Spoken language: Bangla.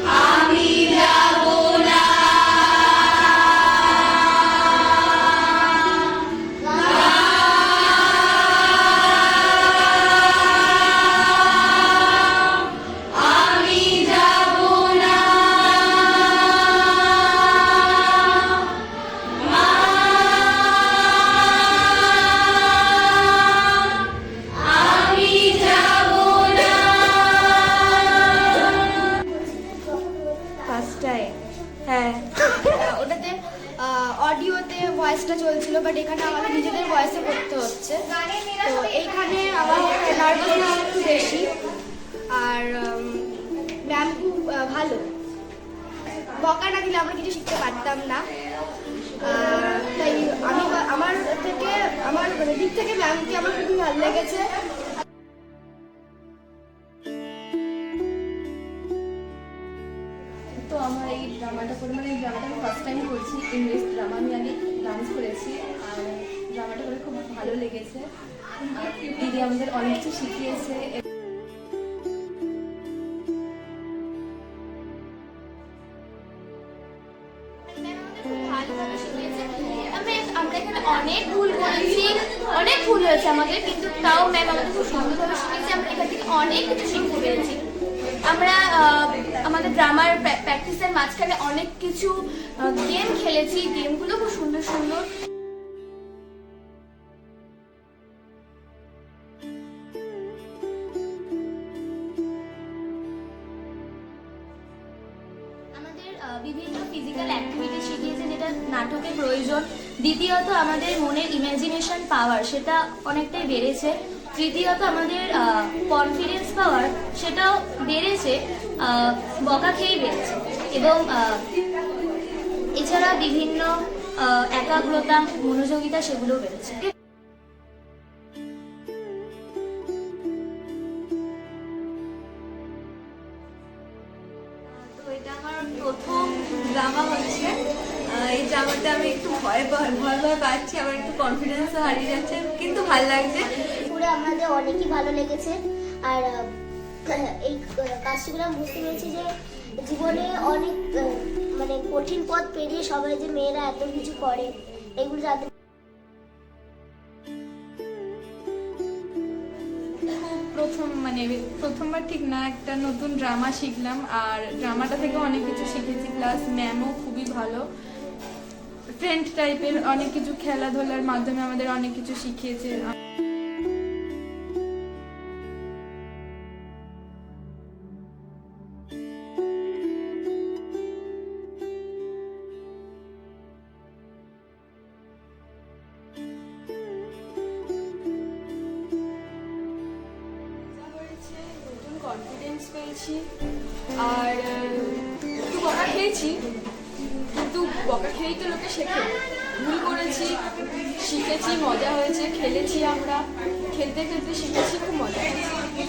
আমি যাব না। আমি যাব না। আমি যাব না। ফার্স্টটাই হ্যাঁ ওটাতে অডিওতে ভয়েসটা চলছিল, বাট এখানে আমাদের নিজেদের ভয়েসে করতে হচ্ছে। তো এইখানে আমাদের নার্ভাসনেস একটু বেশি। আর ম্যাম খুব ভালো, বকা না দিলে আমরা কিছু শিখতে পারতাম না। তাই আমি আমার দিক থেকে ম্যামকে আমার খুবই ভালো লেগেছে। তো আমার এই ড্রামাটা করে মানে এই ড্রামাটা আমি ফার্স্ট টাইম করছি, ইংলিশ ড্রামা। আমি আগে ডান্স করেছি, আর ড্রামাটা করে খুব ভালো লেগেছে। দিদি আমাদের অনেক কিছু শিখিয়েছে। আমরা এখানে অনেক ভুল করেছি, অনেক ভুল হয়েছে আমাদের, কিন্তু তাও ম্যাম আমাদের খুব সুন্দরভাবে শিখিয়েছে। আমরা এখান থেকে অনেক কিছু শিখতে পেরেছি। আমরা আমাদের ড্রামার প্র্যাকটিসের মাঝখানে অনেক কিছু গেম খেলেছি, গেমগুলো খুব সুন্দর সুন্দর। আমাদের বিভিন্ন ফিজিক্যাল অ্যাক্টিভিটি শিখিয়েছে, যেটা নাটকের প্রয়োজন। দ্বিতীয়ত আমাদের মনের ইমাজিনেশন পাওয়ার, সেটা অনেকটাই বেড়েছে। তৃতীয়ত আমাদের কনফিডেন্স পাওয়ার, সেটাও বেড়েছে, বকা খেয়েই বেড়েছে। এবং এছাড়া বিভিন্ন একাগ্রতা, মনোযোগিতা, সেগুলোও বেড়েছে। তো এটা আমার প্রথম ড্রামা হচ্ছে। এই ড্রামাতে আমি একটু ভয় পাচ্ছি, আমার একটু কনফিডেন্সও হারিয়ে যাচ্ছে, কিন্তু ভালো লাগছে। পুরো আমাদের অনেকই ভালো লেগেছে। আর এই কাজগুলো আমি বুঝতে পেরেছি যে জীবনে অনেক মানে কঠিন পথ পেরিয়ে সবাই যে মেয়েরা এত কিছু করে, এগুলো জানতে প্রথমবার ঠিক না, একটা নতুন ড্রামা শিখলাম, আর ড্রামাটা থেকে অনেক কিছু শিখেছি। প্লাস ম্যামও খুবই ভালো, ফ্রেন্ড টাইপের অনেক কিছু খেলাধুলার মাধ্যমে আমাদের অনেক কিছু শিখিয়েছে। নতুন কনফিডেন্স পেয়েছি। আর একটু বকা খেয়েছি, কিন্তু বকা খেয়েই তো লোকে শেখে। ভুল করেছি, শিখেছি, মজা হয়েছে, খেলেছি। আমরা খেলতে খেলতে শিখেছি, খুব মজা হয়েছে।